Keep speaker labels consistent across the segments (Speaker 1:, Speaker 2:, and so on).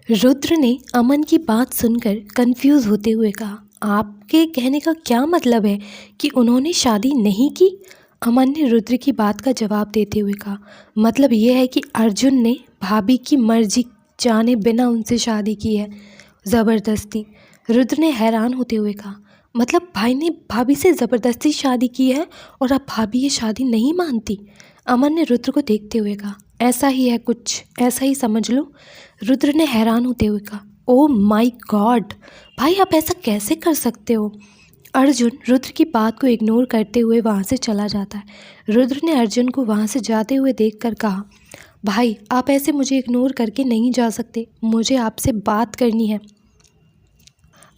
Speaker 1: रुद्र ने अमन की बात सुनकर कंफ्यूज होते हुए कहा, आपके कहने का क्या मतलब है कि उन्होंने शादी नहीं की? अमन ने रुद्र की बात का जवाब देते हुए कहा, मतलब ये है कि अर्जुन ने भाभी की मर्जी जाने बिना उनसे शादी की है, ज़बरदस्ती। रुद्र ने हैरान होते हुए कहा, मतलब भाई ने भाभी से ज़बरदस्ती शादी की है और अब भाभी ये शादी नहीं मानती? अमन ने रुद्र को देखते हुए कहा, ऐसा ही है, कुछ ऐसा ही समझ लो। रुद्र ने हैरान होते हुए कहा, ओह माय गॉड, भाई आप ऐसा कैसे कर सकते हो? अर्जुन रुद्र की बात को इग्नोर करते हुए वहाँ से चला जाता है। रुद्र ने अर्जुन को वहाँ से जाते हुए देखकर कहा, भाई आप ऐसे मुझे इग्नोर करके नहीं जा सकते, मुझे आपसे बात करनी है।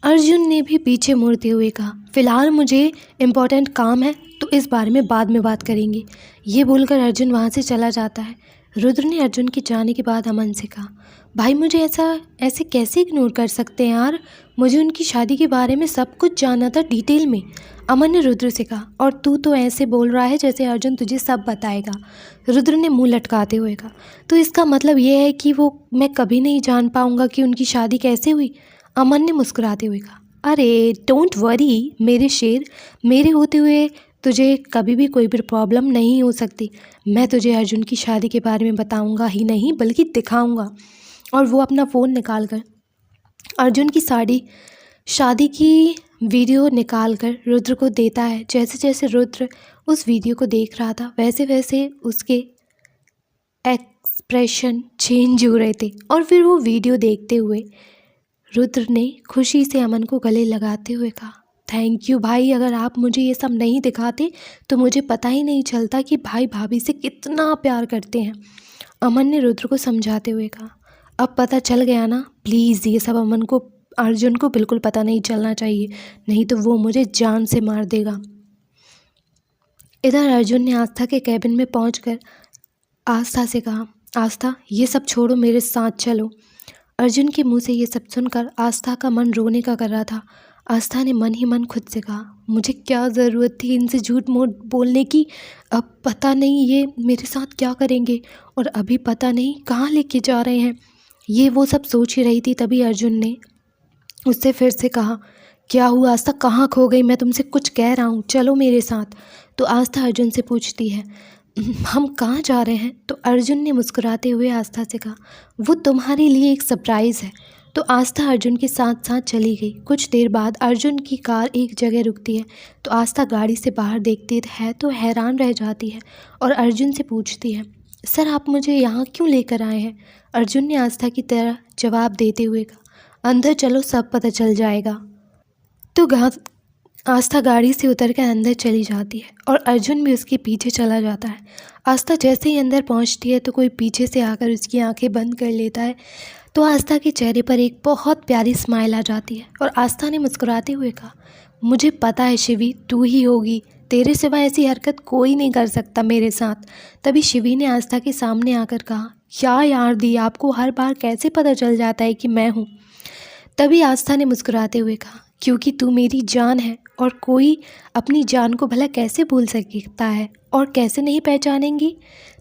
Speaker 1: अर्जुन ने भी पीछे मुड़ते हुए कहा, फ़िलहाल मुझे इम्पोर्टेंट काम है, तो इस बारे में बाद में बात करेंगे। ये बोलकर अर्जुन वहाँ से चला जाता है। रुद्र ने अर्जुन के जाने के बाद अमन से कहा, भाई मुझे ऐसे कैसे इग्नोर कर सकते हैं यार, मुझे उनकी शादी के बारे में सब कुछ जानना था डिटेल में। अमन ने रुद्र से कहा, और तू तो ऐसे बोल रहा है जैसे अर्जुन तुझे सब बताएगा। रुद्र ने मुंह लटकाते हुए कहा, तो इसका मतलब ये है कि मैं कभी नहीं जान पाऊँगा कि उनकी शादी कैसे हुई? अमन ने मुस्कुराते हुए कहा, अरे डोंट वरी मेरे शेर, मेरे होते हुए तुझे कभी भी कोई भी प्रॉब्लम नहीं हो सकती। मैं तुझे अर्जुन की शादी के बारे में बताऊंगा ही नहीं बल्कि दिखाऊंगा। और वो अपना फ़ोन निकाल कर अर्जुन की शादी की वीडियो निकाल कर रुद्र को देता है। जैसे जैसे रुद्र उस वीडियो को देख रहा था वैसे वैसे उसके एक्सप्रेशन चेंज हो रहे थे। और फिर वो वीडियो देखते हुए रुद्र ने खुशी से अमन को गले लगाते हुए कहा, थैंक यू भाई, अगर आप मुझे ये सब नहीं दिखाते तो मुझे पता ही नहीं चलता कि भाई भाभी से कितना प्यार करते हैं। अमन ने रुद्र को समझाते हुए कहा, अब पता चल गया ना, प्लीज़ ये सब अर्जुन को बिल्कुल पता नहीं चलना चाहिए, नहीं तो वो मुझे जान से मार देगा। इधर अर्जुन ने आस्था के कैबिन में पहुंचकर आस्था से कहा, आस्था ये सब छोड़ो, मेरे साथ चलो। अर्जुन के मुंह से ये सब सुनकर आस्था का मन रोने का कर रहा था। आस्था ने मन ही मन खुद से कहा, मुझे क्या ज़रूरत थी इनसे झूठ मूठ बोलने की, अब पता नहीं ये मेरे साथ क्या करेंगे और अभी पता नहीं कहाँ लेके जा रहे हैं। ये वो सब सोच ही रही थी, तभी अर्जुन ने उससे फिर से कहा, क्या हुआ आस्था, कहाँ खो गई? मैं तुमसे कुछ कह रहा हूँ, चलो मेरे साथ। तो आस्था अर्जुन से पूछती है, हम कहाँ जा रहे हैं? तो अर्जुन ने मुस्कुराते हुए आस्था से कहा, वो तुम्हारे लिए एक सरप्राइज़ है। तो आस्था अर्जुन के साथ साथ चली गई। कुछ देर बाद अर्जुन की कार एक जगह रुकती है तो आस्था गाड़ी से बाहर देखती है तो हैरान रह जाती है और अर्जुन से पूछती है, सर आप मुझे यहाँ क्यों लेकर आए हैं? अर्जुन ने आस्था की तरह जवाब देते हुए कहा, अंदर चलो सब पता चल जाएगा। तो आस्था गाड़ी से उतरकर अंदर चली जाती है और अर्जुन भी उसके पीछे चला जाता है। आस्था जैसे ही अंदर पहुंचती है तो कोई पीछे से आकर उसकी आंखें बंद कर लेता है। तो आस्था के चेहरे पर एक बहुत प्यारी स्माइल आ जाती है और आस्था ने मुस्कुराते हुए कहा, मुझे पता है शिवी, तू ही होगी, तेरे सिवा ऐसी हरकत कोई नहीं कर सकता मेरे साथ। तभी शिवी ने आस्था के सामने आकर कहा, क्या यार दी, आपको हर बार कैसे पता चल जाता है कि मैं हूँ? तभी आस्था ने मुस्कुराते हुए कहा, क्योंकि तू मेरी जान है और कोई अपनी जान को भला कैसे भूल सकता है और कैसे नहीं पहचानेंगी।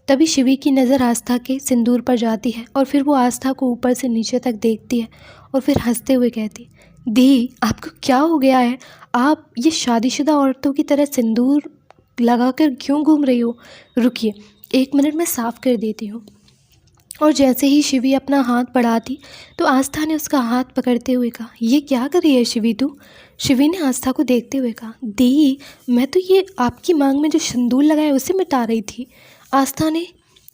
Speaker 1: तभी शिवी की नज़र आस्था के सिंदूर पर जाती है और फिर वो आस्था को ऊपर से नीचे तक देखती है और फिर हंसते हुए कहती, दी आपको क्या हो गया है? आप ये शादीशुदा औरतों की तरह सिंदूर लगाकर क्यों घूम रही हो? रुकिए 1 मिनट में साफ़ कर देती हूँ। और जैसे ही शिवी अपना हाथ बढ़ाती तो आस्था ने उसका हाथ पकड़ते हुए कहा, ये क्या कर रही है शिवी तू? शिवी ने आस्था को देखते हुए कहा, दी मैं तो ये आपकी मांग में जो सिंदूर लगाया उसे मिटा रही थी। आस्था ने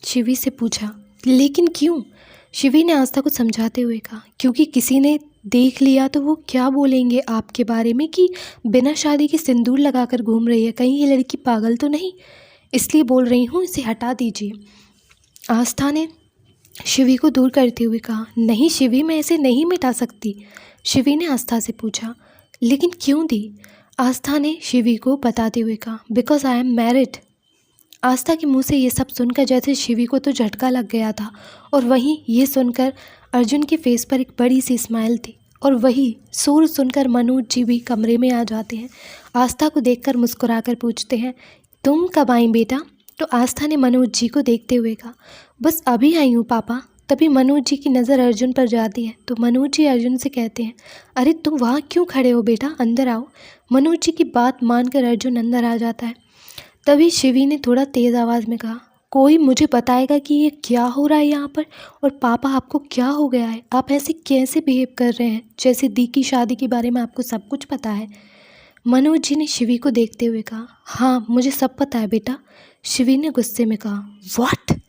Speaker 1: शिवी से पूछा, लेकिन क्यों? शिवी ने आस्था को समझाते हुए कहा, क्योंकि किसी ने देख लिया तो वो क्या बोलेंगे आपके बारे में कि बिना शादी के सिंदूर लगाकर घूम रही है, कहीं ये लड़की पागल तो नहीं, इसलिए बोल रही हूँ, इसे हटा दीजिए। आस्था ने शिवी को दूर करते हुए कहा, नहीं शिवी, मैं इसे नहीं मिटा सकती। शिवी ने आस्था से पूछा, लेकिन क्यों दी? आस्था ने शिवी को बताते हुए कहा, बिकॉज आई एम मैरिड। आस्था के मुंह से ये सब सुनकर जैसे शिवी को तो झटका लग गया था और वहीं ये सुनकर अर्जुन के फेस पर एक बड़ी सी स्माइल थी और वही शोर सुनकर मनोज जी भी कमरे में आ जाते हैं। आस्था को देखकर मुस्कुराकर पूछते हैं, तुम कब आई बेटा? तो आस्था ने मनोज जी को देखते हुए कहा, बस अभी आई हूँ पापा। तभी मनोज जी की नज़र अर्जुन पर जाती है तो मनोज जी अर्जुन से कहते हैं, अरे तुम वहाँ क्यों खड़े हो बेटा, अंदर आओ। मनोज जी की बात मानकर अर्जुन अंदर आ जाता है। तभी शिवी ने थोड़ा तेज़ आवाज़ में कहा, कोई मुझे बताएगा कि ये क्या हो रहा है यहाँ पर, और पापा आपको क्या हो गया है, आप ऐसे कैसे बिहेव कर रहे हैं जैसे दी की शादी के बारे में आपको सब कुछ पता है। मनोज जी ने शिवी को देखते हुए कहा, हाँ मुझे सब पता है बेटा। शिवी ने गुस्से में कहा, व्हाट,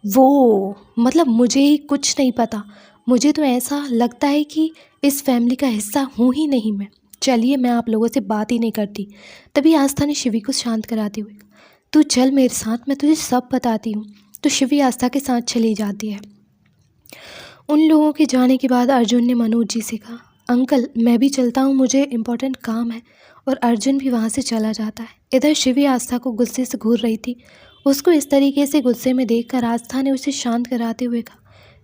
Speaker 1: वो मतलब मुझे ही कुछ नहीं पता, मुझे तो ऐसा लगता है कि इस फैमिली का हिस्सा हूँ ही नहीं मैं। चलिए मैं आप लोगों से बात ही नहीं करती। तभी आस्था ने शिवी को शांत कराते हुए, तू चल मेरे साथ, मैं तुझे सब बताती हूँ। तो शिवी आस्था के साथ चली जाती है। उन लोगों के जाने के बाद अर्जुन ने मनोज जी से कहा, अंकल मैं भी चलता हूँ, मुझे इम्पोर्टेंट काम है। और अर्जुन भी वहाँ से चला जाता है। इधर शिवी आस्था को गुस्से से घूर रही थी। उसको इस तरीके से गुस्से में देखकर आस्था ने उसे शांत कराते हुए कहा,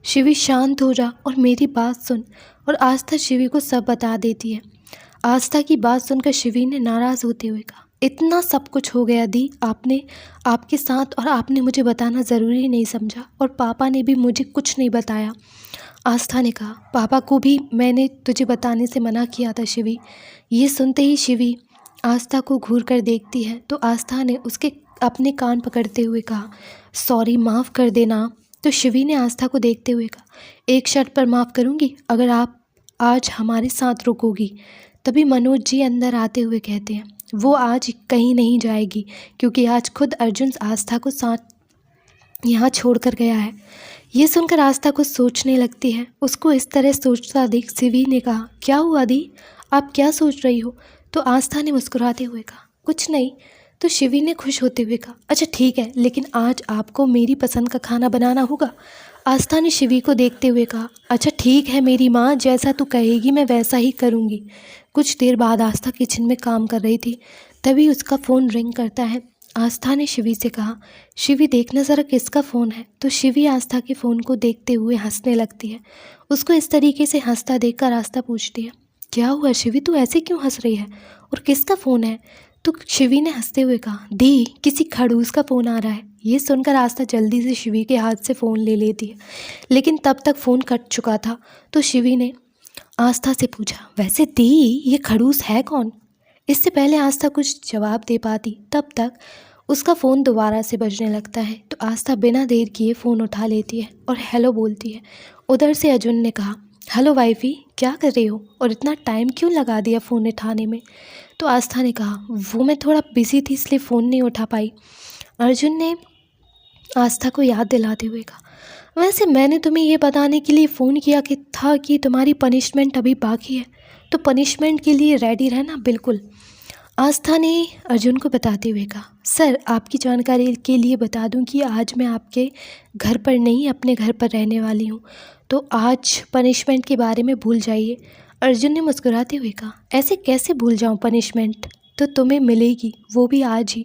Speaker 1: शिवी शांत हो जा और मेरी बात सुन। और आस्था शिवी को सब बता देती है। आस्था की बात सुनकर शिवी ने नाराज़ होते हुए कहा, इतना सब कुछ हो गया दी आपने आपके साथ, और आपने मुझे बताना ज़रूरी नहीं समझा, और पापा ने भी मुझे कुछ नहीं बताया। आस्था ने कहा, पापा को भी मैंने तुझे बताने से मना किया था शिवी। ये सुनते ही शिवी आस्था को घूर कर देखती है तो आस्था ने उसके अपने कान पकड़ते हुए कहा, सॉरी माफ़ कर देना। तो शिवी ने आस्था को देखते हुए कहा, एक शर्त पर माफ़ करूँगी, अगर आप आज हमारे साथ रुकोगी। तभी मनोज जी अंदर आते हुए कहते हैं, वो आज कहीं नहीं जाएगी, क्योंकि आज खुद अर्जुन आस्था को साथ यहाँ छोड़कर गया है। ये सुनकर आस्था कुछ सोचने लगती है। उसको इस तरह सोचता देख शिवी ने कहा, क्या हुआ दी, आप क्या सोच रही हो। तो आस्था ने मुस्कुराते हुए कहा, कुछ नहीं। तो शिवी ने खुश होते हुए कहा, अच्छा ठीक है, लेकिन आज आपको मेरी पसंद का खाना बनाना होगा। आस्था ने शिवी को देखते हुए कहा, अच्छा ठीक है मेरी माँ, जैसा तू कहेगी मैं वैसा ही करूँगी। कुछ देर बाद आस्था किचन में काम कर रही थी। तभी उसका फ़ोन रिंग करता है। आस्था ने शिवी से कहा, शिवी देखना ज़रा किसका फ़ोन है। तो शिवी आस्था के फ़ोन को देखते हुए हंसने लगती है। उसको इस तरीके से हंसता देखकर आस्था पूछती है, क्या हुआ शिवी, तू ऐसे क्यों हंस रही है, और किसका फ़ोन है। तो शिवी ने हंसते हुए कहा, दी किसी खड़ूस का फ़ोन आ रहा है। ये सुनकर आस्था जल्दी से शिवी के हाथ से फ़ोन ले लेती है, लेकिन तब तक फ़ोन कट चुका था। तो शिवी ने आस्था से पूछा, वैसे दी ये खड़ूस है कौन। इससे पहले आस्था कुछ जवाब दे पाती तब तक उसका फ़ोन दोबारा से बजने लगता है। तो आस्था बिना देर किए फ़ोन उठा लेती है और हेलो बोलती है। उधर से अर्जुन ने कहा, हेलो वाइफी, क्या कर रही हो, और इतना टाइम क्यों लगा दिया फ़ोन उठाने में। तो आस्था ने कहा, वो मैं थोड़ा बिज़ी थी इसलिए फ़ोन नहीं उठा पाई। अर्जुन ने आस्था को याद दिलाते हुए कहा, वैसे मैंने तुम्हें ये बताने के लिए फ़ोन किया कि था कि तुम्हारी पनिशमेंट अभी बाकी है, तो पनिशमेंट के लिए रेडी रहना बिल्कुल। आस्था ने अर्जुन को बताते हुए कहा, सर आपकी जानकारी के लिए बता दूं कि आज मैं आपके घर पर नहीं अपने घर पर रहने वाली हूं, तो आज पनिशमेंट के बारे में भूल जाइए। अर्जुन ने मुस्कुराते हुए कहा, ऐसे कैसे भूल जाऊं, पनिशमेंट तो तुम्हें मिलेगी, वो भी आज ही,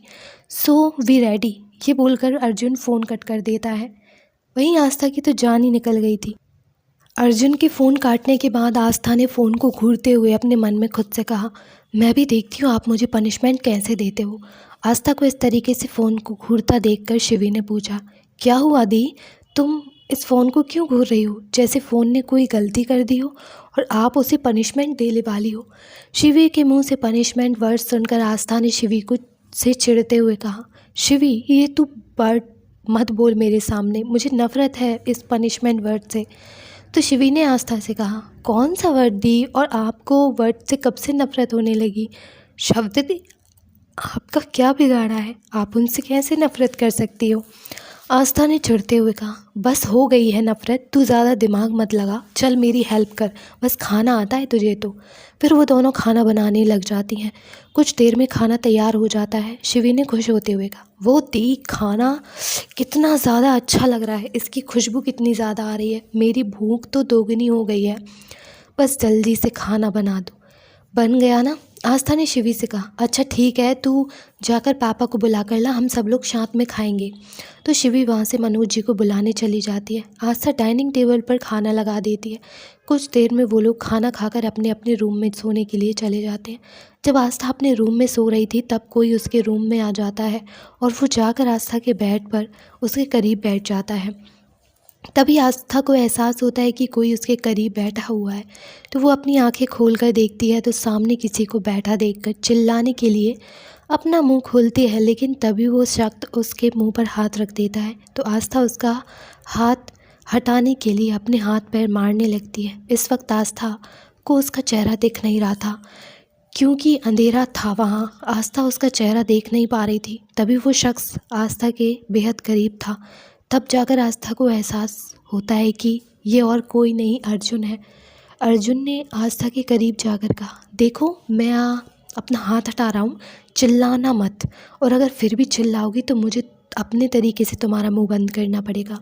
Speaker 1: सो वी रेडी। ये बोलकर अर्जुन फ़ोन कट कर देता है। वहीं आस्था की तो जान ही निकल गई थी। अर्जुन के फ़ोन काटने के बाद आस्था ने फ़ोन को घूरते हुए अपने मन में खुद से कहा, मैं भी देखती हूँ आप मुझे पनिशमेंट कैसे देते हो। आस्था को इस तरीके से फ़ोन को घूरता देखकर शिवी ने पूछा, क्या हुआ दी, तुम इस फ़ोन को क्यों घूर रही हो, जैसे फ़ोन ने कोई गलती कर दी हो और आप उसे पनिशमेंट देने वाली हो। शिवी के मुँह से पनिशमेंट वर्ड सुनकर आस्था ने शिवी को से चिढ़ते हुए कहा, शिवी ये तू वर्ड मत बोल मेरे सामने, मुझे नफ़रत है इस पनिशमेंट वर्ड से। तो शिवी ने आस्था से कहा, कौन सा वर्ड दी, और आपको वर्ड से कब से नफ़रत होने लगी। शब्द दी, आपका क्या बिगाड़ा है, आप उनसे कैसे नफ़रत कर सकती हो। आस्था ने चिढ़ते हुए कहा, बस हो गई है नफ़रत, तू ज़्यादा दिमाग मत लगा, चल मेरी हेल्प कर, बस खाना आता है तुझे तो। फिर वो दोनों खाना बनाने लग जाती हैं। कुछ देर में खाना तैयार हो जाता है। शिवी ने खुश होते हुए कहा, वो दी खाना कितना ज़्यादा अच्छा लग रहा है, इसकी खुशबू कितनी ज़्यादा आ रही है, मेरी भूख तो दोगुनी हो गई है, बस जल्दी से खाना बना दो। बन गया ना। आस्था ने शिवी से कहा, अच्छा ठीक है, तू जाकर पापा को बुला कर ला, हम सब लोग साथ में खाएंगे। तो शिवी वहाँ से मनोज जी को बुलाने चली जाती है। आस्था डाइनिंग टेबल पर खाना लगा देती है। कुछ देर में वो लोग खाना खाकर अपने अपने रूम में सोने के लिए चले जाते हैं। जब आस्था अपने रूम में सो रही थी तब कोई उसके रूम में आ जाता है और वो जाकर आस्था के बेड पर उसके करीब बैठ जाता है। तभी आस्था को एहसास होता है कि कोई उसके करीब बैठा हुआ है। तो वो अपनी आंखें खोलकर देखती है तो सामने किसी को बैठा देखकर चिल्लाने के लिए अपना मुंह खोलती है, लेकिन तभी वो शख्स उसके मुंह पर हाथ रख देता है। तो आस्था उसका हाथ हटाने के लिए अपने हाथ पैर मारने लगती है। इस वक्त आस्था को उसका चेहरा दिख नहीं रहा था क्योंकि अंधेरा था वहाँ। आस्था उसका चेहरा देख नहीं पा रही थी। तभी वो शख्स आस्था के बेहद करीब था। तब जाकर आस्था को एहसास होता है कि ये और कोई नहीं अर्जुन है। अर्जुन ने आस्था के करीब जाकर कहा, देखो मैं अपना हाथ हटा रहा हूँ, चिल्लाना मत, और अगर फिर भी चिल्लाओगी तो मुझे अपने तरीके से तुम्हारा मुंह बंद करना पड़ेगा।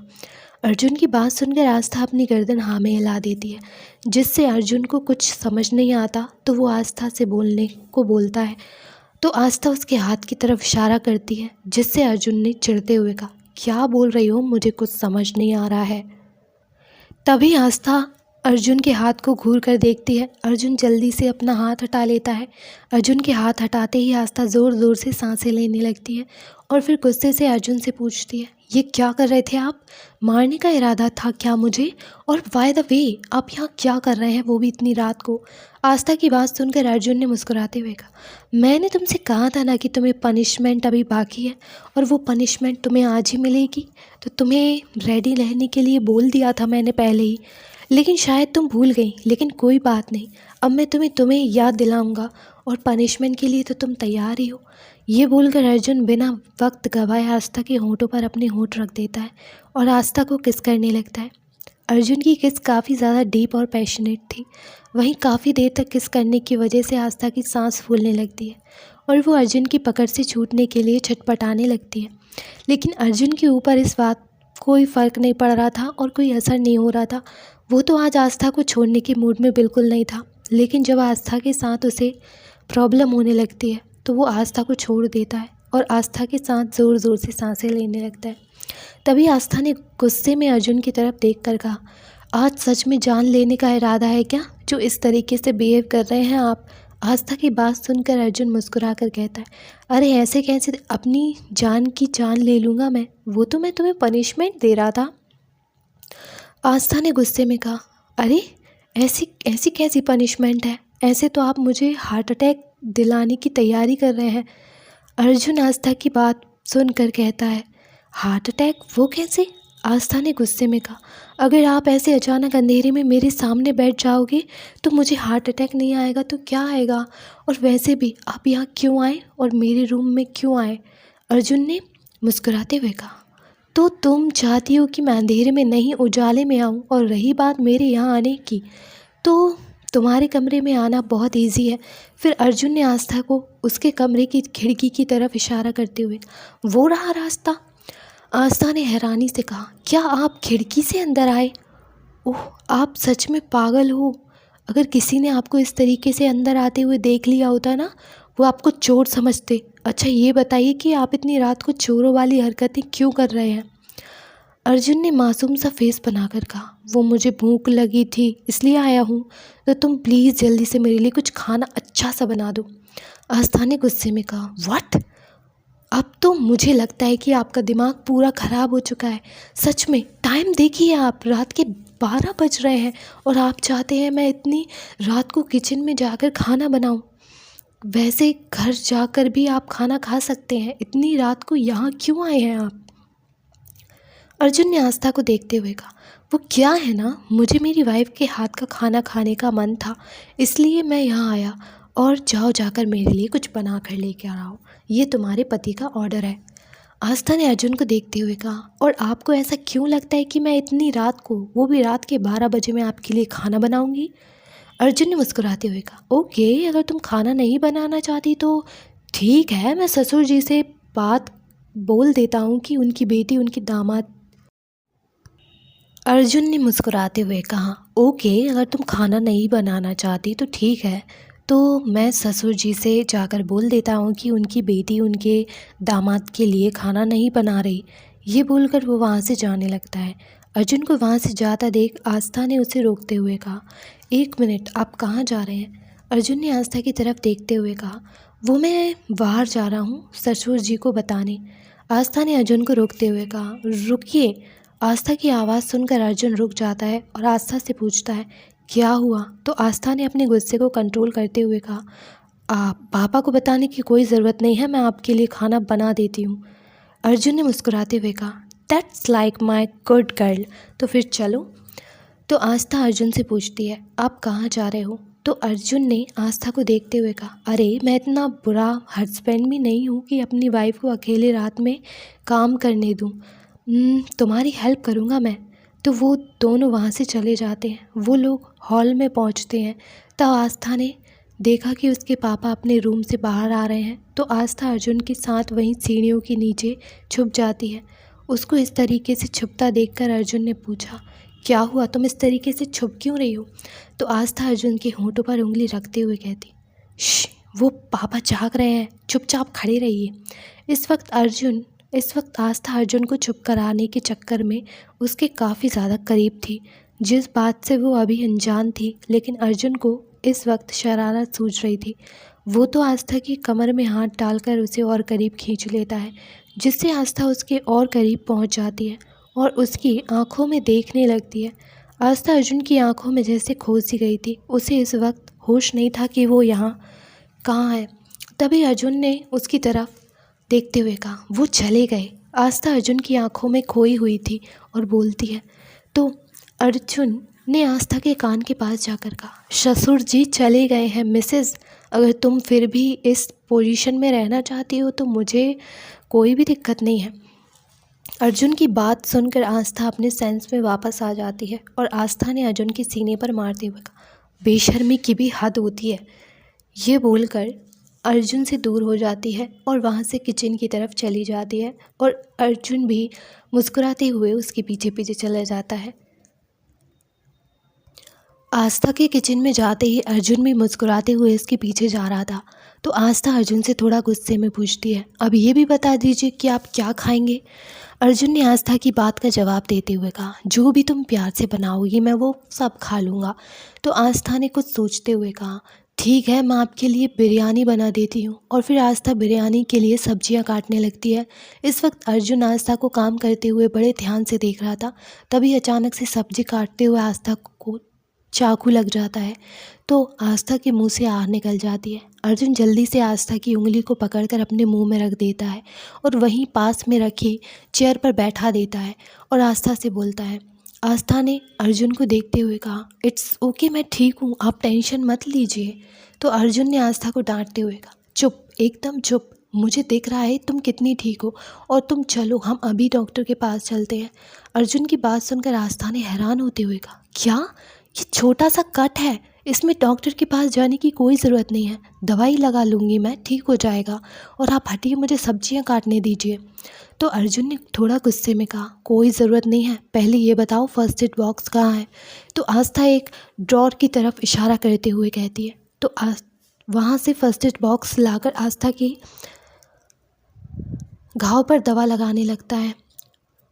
Speaker 1: अर्जुन की बात सुनकर आस्था अपनी गर्दन हाँ में हिला देती है, जिससे अर्जुन को कुछ समझ नहीं आता। तो वो आस्था से बोलने को बोलता है। तो आस्था उसके हाथ की तरफ इशारा करती है, जिससे अर्जुन ने चिढ़ते हुए कहा, क्या बोल रही हो, मुझे कुछ समझ नहीं आ रहा है। तभी आस्था अर्जुन के हाथ को घूर कर देखती है। अर्जुन जल्दी से अपना हाथ हटा लेता है। अर्जुन के हाथ हटाते ही आस्था ज़ोर ज़ोर से सांसें लेने लगती है और फिर गुस्से से अर्जुन से पूछती है, ये क्या कर रहे थे आप? मारने का इरादा था क्या मुझे? और बाय द वे आप यहाँ क्या कर रहे हैं, वो भी इतनी रात को? आस्था की बात सुनकर अर्जुन ने मुस्कुराते हुए कहा, मैंने तुमसे कहा था ना कि तुम्हें पनिशमेंट अभी बाकी है और वो पनिशमेंट तुम्हें आज ही मिलेगी। तो तुम्हें रेडी रहने के लिए बोल दिया था मैंने पहले ही, लेकिन शायद तुम भूल गई। लेकिन कोई बात नहीं, अब मैं तुम्हें याद दिलाऊंगा और पनिशमेंट के लिए तो तुम तैयार ही हो। ये बोलकर अर्जुन बिना वक्त गवाए आस्था के होंठों पर अपने होंठ रख देता है और आस्था को किस करने लगता है। अर्जुन की किस काफ़ी ज़्यादा डीप और पैशनेट थी। वहीं काफ़ी देर तक किस करने की वजह से आस्था की सांस फूलने लगती है और वो अर्जुन की पकड़ से छूटने के लिए छटपटाने लगती है। लेकिन अर्जुन के ऊपर इस बात कोई फ़र्क नहीं पड़ रहा था और कोई असर नहीं हो रहा था। वो तो आज आस्था को छोड़ने के मूड में बिल्कुल नहीं था। लेकिन जब आस्था के साथ उसे प्रॉब्लम होने लगती है तो वो आस्था को छोड़ देता है और आस्था के साथ ज़ोर ज़ोर से सांसें लेने लगता है। तभी आस्था ने गुस्से में अर्जुन की तरफ देखकर कहा, आज सच में जान लेने का इरादा है क्या, जो इस तरीके से बिहेव कर रहे हैं आप? आस्था की बात सुनकर अर्जुन मुस्कुरा कर कहता है, अरे ऐसे कैसे अपनी जान की जान ले लूँगा मैं, वो तो मैं तुम्हें पनिशमेंट दे रहा था। आस्था ने गुस्से में कहा, अरे ऐसी ऐसी कैसी पनिशमेंट है, ऐसे तो आप मुझे हार्ट अटैक दिलाने की तैयारी कर रहे हैं। अर्जुन आस्था की बात सुनकर कहता है, हार्ट अटैक वो कैसे? आस्था ने गुस्से में कहा, अगर आप ऐसे अचानक अंधेरे में मेरे सामने बैठ जाओगे तो मुझे हार्ट अटैक नहीं आएगा तो क्या आएगा? और वैसे भी आप यहाँ क्यों आए और मेरे रूम में क्यों आए? अर्जुन ने मुस्कुराते हुए कहा, तो तुम चाहती हो कि मैं अंधेरे में नहीं उजाले में आऊँ, और रही बात मेरे यहाँ आने की तो तुम्हारे कमरे में आना बहुत इजी है। फिर अर्जुन ने आस्था को उसके कमरे की खिड़की की तरफ इशारा करते हुए, वो रहा रास्ता। आस्था ने हैरानी से कहा, क्या आप खिड़की से अंदर आए? ओह, आप सच में पागल हो। अगर किसी ने आपको इस तरीके से अंदर आते हुए देख लिया होता ना, वो आपको चोर समझते। अच्छा ये बताइए कि आप इतनी रात को चोरों वाली हरकतें क्यों कर रहे हैं? अर्जुन ने मासूम सा फेस बनाकर कहा, वो मुझे भूख लगी थी इसलिए आया हूँ, तो तुम प्लीज़ जल्दी से मेरे लिए कुछ खाना अच्छा सा बना दो। आस्था ने गुस्से में कहा, व्हाट? अब तो मुझे लगता है कि आपका दिमाग पूरा ख़राब हो चुका है। सच में टाइम देखिए, आप रात के 12 बज रहे हैं और आप चाहते हैं मैं इतनी रात को किचन में जाकर खाना बनाऊं। वैसे घर जाकर भी आप खाना खा सकते हैं, इतनी रात को यहाँ क्यों आए हैं आप? अर्जुन ने आस्था को देखते हुए कहा, वो क्या है ना, मुझे मेरी वाइफ के हाथ का खाना खाने का मन था इसलिए मैं यहाँ आया, और जाओ जाकर मेरे लिए कुछ बना कर लेके आ रहा हूँ, ये तुम्हारे पति का ऑर्डर है। आस्था ने अर्जुन को देखते हुए कहा, और आपको ऐसा क्यों लगता है कि मैं इतनी रात को, वो भी रात के 12 बजे में आपके लिए खाना बनाऊँगी? अर्जुन ने मुस्कुराते हुए कहा, ओके अगर तुम खाना नहीं बनाना चाहती तो ठीक है, मैं ससुर जी से बात बोल देता हूँ कि उनकी बेटी उनकी दामाद। अर्जुन ने मुस्कुराते हुए कहा, ओके अगर तुम खाना नहीं बनाना चाहती तो ठीक है, तो मैं ससुर जी से जाकर बोल देता हूँ कि उनकी बेटी उनके दामाद के लिए खाना नहीं बना रही। ये बोलकर वो वहाँ से जाने लगता है। अर्जुन को वहाँ से जाता देख आस्था ने उसे रोकते हुए कहा, एक मिनट, आप कहाँ जा रहे हैं? अर्जुन ने आस्था की तरफ देखते हुए कहा, वो मैं बाहर जा रहा हूँ ससुर जी को बताने। आस्था ने अर्जुन को रोकते हुए कहा, रुकिए, आस्था की आवाज़ सुनकर अर्जुन रुक जाता है और आस्था से पूछता है, क्या हुआ? तो आस्था ने अपने गुस्से को कंट्रोल करते हुए कहा, पापा को बताने की कोई ज़रूरत नहीं है, मैं आपके लिए खाना बना देती हूँ। अर्जुन ने मुस्कुराते हुए कहा, that's like my good girl, तो फिर चलो। तो आस्था अर्जुन से पूछती है, आप कहाँ जा रहे हो? तो अर्जुन ने आस्था को देखते हुए कहा, अरे मैं इतना बुरा हस्बैंड भी नहीं हूँ कि अपनी वाइफ को अकेले रात में काम करने दूँ। तुम्हारी हेल्प करूँगा मैं। तो वो दोनों वहाँ से चले जाते हैं। वो लोग हॉल में पहुँचते हैं। तब आस्था ने देखा कि उसके पापा अपने रूम से बाहर आ रहे हैं। तो आस्था अर्जुन के साथ वहीं सीढ़ियों के नीचे छुप जाती है। उसको इस तरीके से छुपता देखकर अर्जुन ने पूछा, क्या हुआ, तुम इस तरीके से छुप क्यों रही हो? तो आस्था अर्जुन के होंठों पर उंगली रखते हुए कहती, श्श, वो पापा जाग रहे हैं, चुपचाप खड़े रहिए। इस वक्त आस्था अर्जुन को चुप कराने के चक्कर में उसके काफ़ी ज़्यादा करीब थी। जिस बात से वो अभी अनजान थी, लेकिन अर्जुन को इस वक्त शरारत सूझ रही थी। वो तो आस्था की कमर में हाथ डालकर उसे और करीब खींच लेता है, जिससे आस्था उसके और करीब पहुंच जाती है और उसकी आंखों में देखने लगती है। आस्था अर्जुन की आंखों में जैसे खो सी गई थी। उसे इस वक्त होश नहीं था कि वो यहाँ कहाँ है। तभी अर्जुन ने उसकी तरफ देखते हुए कहा, वो चले गए। आस्था अर्जुन की आंखों में खोई हुई थी और बोलती है। तो अर्जुन ने आस्था के कान के पास जाकर कहा, ससुर जी चले गए हैं मिसेस। अगर तुम फिर भी इस पोजीशन में रहना चाहती हो तो मुझे कोई भी दिक्कत नहीं है। अर्जुन की बात सुनकर आस्था अपने सेंस में वापस आ जाती है और आस्था ने अर्जुन के सीने पर मारते हुए कहा, बेशर्मी की भी हद होती है। ये बोलकर अर्जुन से दूर हो जाती है और वहाँ से किचन की तरफ चली जाती है और अर्जुन भी मुस्कुराते हुए उसके पीछे पीछे चला जाता है। आस्था के किचन में जाते ही अर्जुन भी मुस्कुराते हुए उसके पीछे जा रहा था। तो आस्था अर्जुन से थोड़ा गुस्से में पूछती है, अब ये भी बता दीजिए कि आप क्या खाएंगे? अर्जुन ने आस्था की बात का जवाब देते हुए कहा, जो भी तुम प्यार से बनाओगी मैं वो सब खा लूँगा। तो आस्था ने कुछ सोचते हुए कहा, ठीक है, मैं आपके लिए बिरयानी बना देती हूँ। और फिर आस्था बिरयानी के लिए सब्जियाँ काटने लगती है। इस वक्त अर्जुन आस्था को काम करते हुए बड़े ध्यान से देख रहा था। तभी अचानक से सब्जी काटते हुए आस्था को चाकू लग जाता है। तो आस्था के मुंह से आग निकल जाती है। अर्जुन जल्दी से आस्था की उंगली को पकड़कर अपने मुंह में रख देता है और वहीं पास में रखी चेयर पर बैठा देता है और आस्था से बोलता है। आस्था ने अर्जुन को देखते हुए कहा, इट्स ओके, मैं ठीक हूँ, आप टेंशन मत लीजिए। तो अर्जुन ने आस्था को डांटते हुए कहा, चुप, एकदम चुप, मुझे दिख रहा है तुम कितनी ठीक हो और तुम चलो, हम अभी डॉक्टर के पास चलते हैं। अर्जुन की बात सुनकर आस्था ने हैरान होते हुए कहा, क्या, ये छोटा सा कट है, इसमें डॉक्टर के पास जाने की कोई ज़रूरत नहीं है, दवाई लगा लूँगी मैं, ठीक हो जाएगा, और आप हटिए, मुझे सब्जियां काटने दीजिए। तो अर्जुन ने थोड़ा गुस्से में कहा, कोई ज़रूरत नहीं है, पहले ये बताओ फर्स्ट एड बॉक्स कहाँ है? तो आस्था एक ड्रॉर की तरफ इशारा करते हुए कहती है। तो वहाँ से फर्स्ट एड बॉक्स लाकर आस्था की घाव पर दवा लगाने लगता है।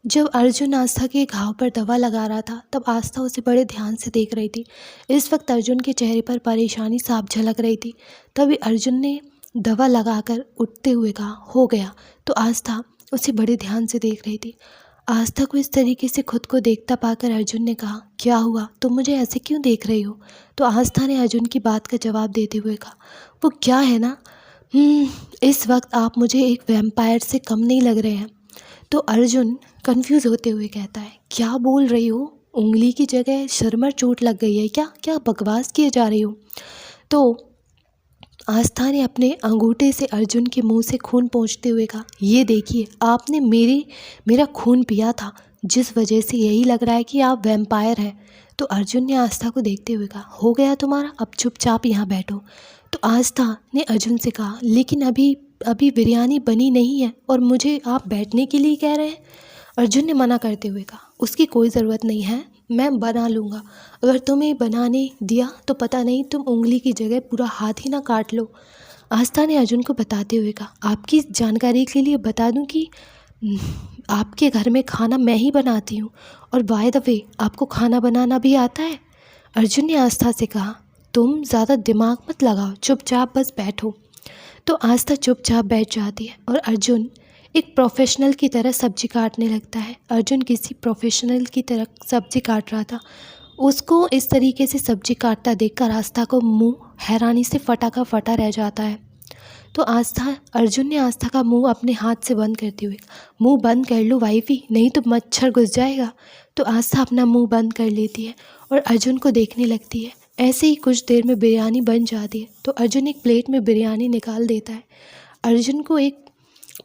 Speaker 1: जब अर्जुन आस्था के घाव पर दवा लगा रहा था तब आस्था उसे बड़े ध्यान से देख रही थी। इस वक्त अर्जुन के चेहरे पर परेशानी साफ झलक रही थी। तभी अर्जुन ने दवा लगाकर उठते हुए कहा, हो गया। तो आस्था उसे बड़े ध्यान से देख रही थी। आस्था को इस तरीके से खुद को देखता पाकर अर्जुन ने कहा, क्या हुआ, तुम मुझे ऐसे क्यों देख रही हो? तो आस्था ने अर्जुन की बात का जवाब देते हुए कहा, वो क्या है ना, इस वक्त आप मुझे एक वैम्पायर से कम नहीं लग रहे हैं। तो अर्जुन कंफ्यूज होते हुए कहता है, क्या बोल रही हो, उंगली की जगह सिर में चोट लग गई है क्या, क्या बकवास किए जा रही हो? तो आस्था ने अपने अंगूठे से अर्जुन के मुंह से खून पोंछते हुए कहा, ये देखिए, आपने मेरा खून पिया था, जिस वजह से यही लग रहा है कि आप वैम्पायर हैं। तो अर्जुन ने आस्था को देखते हुए कहा, हो गया तुम्हारा, अब चुपचाप यहाँ बैठो। तो आस्था ने अर्जुन से कहा, लेकिन अभी बिरयानी बनी नहीं है और मुझे आप बैठने के लिए कह रहे हैं। अर्जुन ने मना करते हुए कहा, उसकी कोई ज़रूरत नहीं है, मैं बना लूँगा। अगर तुम्हें बनाने दिया तो पता नहीं तुम उंगली की जगह पूरा हाथ ही ना काट लो। आस्था ने अर्जुन को बताते हुए कहा, आपकी जानकारी के लिए बता दूं कि आपके घर में खाना मैं ही बनाती हूँ, और बाय द वे आपको खाना बनाना भी आता है। अर्जुन ने आस्था से कहा, तुम ज़्यादा दिमाग मत लगाओ, चुपचाप बस बैठो। तो आस्था चुपचाप बैठ जाती है और अर्जुन एक प्रोफेशनल की तरह सब्जी काटने लगता है। अर्जुन किसी प्रोफेशनल की तरह सब्जी काट रहा था। उसको इस तरीके से सब्जी काटता देखकर आस्था को मुंह हैरानी से फटा का फटा रह जाता है। तो अर्जुन ने आस्था का मुंह अपने हाथ से बंद करते हुए, मुंह बंद कर लो वाइफी, नहीं तो मच्छर घुस जाएगा। तो आस्था अपना मुंह बंद कर लेती है और अर्जुन को देखने लगती है। ऐसे ही कुछ देर में बिरयानी बन जाती है। तो अर्जुन एक प्लेट में बिरयानी निकाल देता है। अर्जुन को एक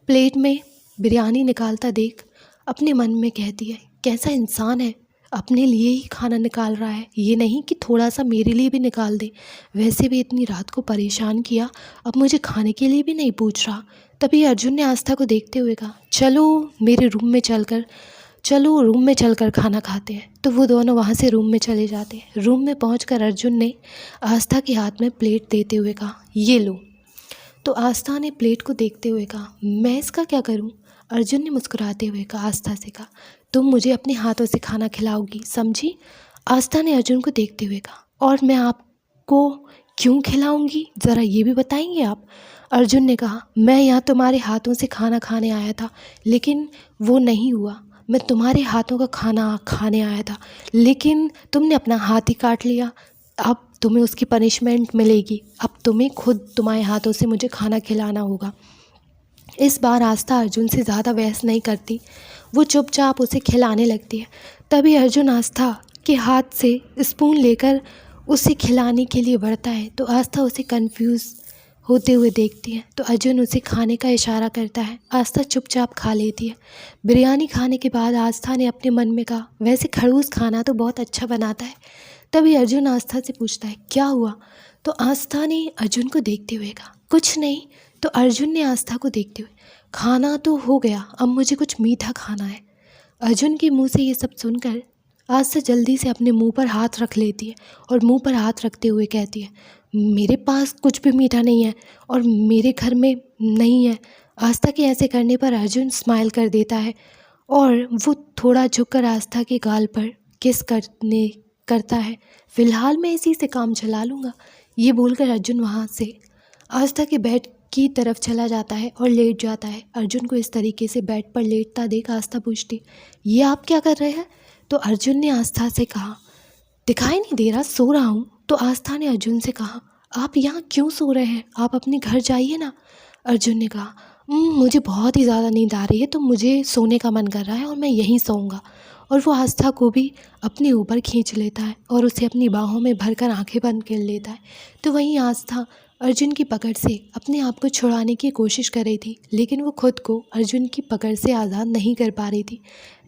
Speaker 1: प्लेट में बिरयानी निकालता देख अपने मन में कहती है, कैसा इंसान है, अपने लिए ही खाना निकाल रहा है, ये नहीं कि थोड़ा सा मेरे लिए भी निकाल दे। वैसे भी इतनी रात को परेशान किया, अब मुझे खाने के लिए भी नहीं पूछ रहा। तभी अर्जुन ने आस्था को देखते हुए कहा, चलो रूम में चलकर खाना खाते हैं। तो वो दोनों वहाँ से रूम में चले जाते हैं। रूम में पहुँचकर अर्जुन ने आस्था के हाथ में प्लेट देते हुए कहा, ये लो। तो आस्था ने प्लेट को देखते हुए कहा, मैं इसका क्या करूं? अर्जुन ने मुस्कुराते हुए कहा, आस्था से कहा, तुम मुझे अपने हाथों से खाना खिलाओगी, समझी? आस्था ने अर्जुन को देखते हुए कहा, और मैं आपको क्यों खिलाऊंगी, ज़रा ये भी बताएंगे आप? अर्जुन ने कहा, मैं यहाँ तुम्हारे हाथों से खाना खाने आया था, लेकिन वो नहीं हुआ। मैं तुम्हारे हाथों का खाना खाने आया था, लेकिन तुमने अपना हाथ ही काट लिया। अब तुम्हें उसकी पनिशमेंट मिलेगी। अब तुम्हें खुद तुम्हारे हाथों से मुझे खाना खिलाना होगा। इस बार आस्था अर्जुन से ज़्यादा बहस नहीं करती, वो चुपचाप उसे खिलाने लगती है। तभी अर्जुन आस्था के हाथ से स्पून लेकर उसे खिलाने के लिए बढ़ता है। तो आस्था उसे कंफ्यूज होते हुए देखती है। तो अर्जुन उसे खाने का इशारा करता है। आस्था चुपचाप खा लेती है। बिरयानी खाने के बाद आस्था ने अपने मन में कहा, वैसे खड़ूस खाना तो बहुत अच्छा बनाता है। तभी अर्जुन आस्था से पूछता है, क्या हुआ? तो आस्था ने अर्जुन को देखते हुए कहा, कुछ नहीं। तो अर्जुन ने आस्था को देखते हुए, खाना तो हो गया, अब मुझे कुछ मीठा खाना है। अर्जुन के मुंह से ये सब सुनकर आस्था जल्दी से अपने मुंह पर हाथ रख लेती है और मुंह पर हाथ रखते हुए कहती है, मेरे पास कुछ भी मीठा नहीं है और मेरे घर में नहीं है। आस्था के ऐसे करने पर अर्जुन स्माइल कर देता है और वो थोड़ा झुककर आस्था के गाल पर किस करता है। फ़िलहाल मैं इसी से काम चला लूँगा। ये बोलकर अर्जुन वहाँ से आस्था के बेड की तरफ चला जाता है और लेट जाता है। अर्जुन को इस तरीके से बेड पर लेटता देख आस्था पूछती, ये आप क्या कर रहे हैं? तो अर्जुन ने आस्था से कहा, दिखाई नहीं दे रहा, सो रहा हूँ। तो आस्था ने अर्जुन से कहा, आप यहाँ क्यों सो रहे हैं, आप अपने घर जाइए ना। अर्जुन ने कहा, मुझे बहुत ही ज़्यादा नींद आ रही है, तो मुझे सोने का मन कर रहा है और मैं यहीं सोऊंगा। और वो आस्था को भी अपने ऊपर खींच लेता है और उसे अपनी बाहों में भरकर आंखें बंद कर लेता है। तो वहीं आस्था अर्जुन की पकड़ से अपने आप को छुड़ाने की कोशिश कर रही थी, लेकिन वो खुद को अर्जुन की पकड़ से आज़ाद नहीं कर पा रही थी।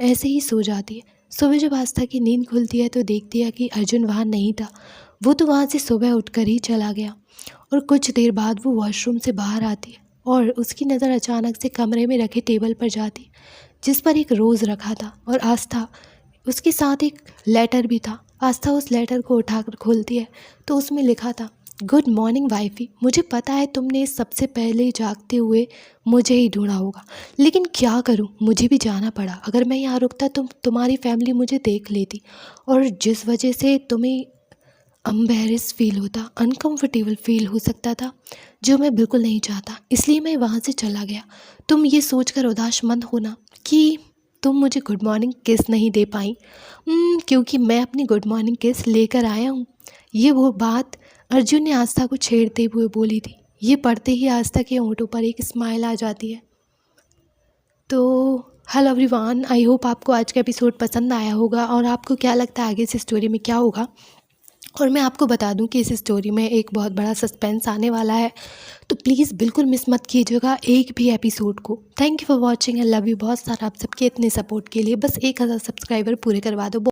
Speaker 1: ऐसे ही सो जाती है। सुबह जब आस्था की नींद खुलती है तो देखती है कि अर्जुन वहाँ नहीं था। वो तो वहाँ से सुबह उठकर ही चला गया। और कुछ देर बाद वो वॉशरूम से बाहर आती है और उसकी नज़र अचानक से कमरे में रखे टेबल पर जाती, जिस पर एक रोज़ रखा था और आस्था उसके साथ एक लेटर भी था। आस्था उस लेटर को उठाकर खोलती है तो उसमें लिखा था, गुड मॉर्निंग वाइफी, मुझे पता है तुमने सबसे पहले जागते हुए मुझे ही ढूंढा होगा, लेकिन क्या करूं, मुझे भी जाना पड़ा। अगर मैं यहाँ रुकता तो तुम्हारी फैमिली मुझे देख लेती और जिस वजह से तुम्हें एम्बैरेस फील होता, अनकंफर्टेबल फील हो सकता था, जो मैं बिल्कुल नहीं चाहता, इसलिए मैं वहाँ से चला गया। तुम ये सोचकर उदास मत होना कि तुम मुझे गुड मॉर्निंग किस नहीं दे पाई, क्योंकि मैं अपनी गुड मॉर्निंग किस लेकर आया हूँ। ये वो बात अर्जुन ने आस्था को छेड़ते हुए बोली थी। ये पढ़ते ही आस्था के होंठों पर एक स्माइल आ जाती है। तो हेलो एवरीवन, आई होप आपको आज का एपिसोड पसंद आया होगा और आपको क्या लगता है आगे इस स्टोरी में क्या होगा। और मैं आपको बता दूं कि इस स्टोरी में एक बहुत बड़ा सस्पेंस आने वाला है, तो प्लीज़ बिल्कुल मिस मत कीजिएगा एक भी एपिसोड को। Thank you for watching, I love you बहुत सारा आप सबके इतने सपोर्ट के लिए। बस 1000 सब्सक्राइबर पूरे करवा दो।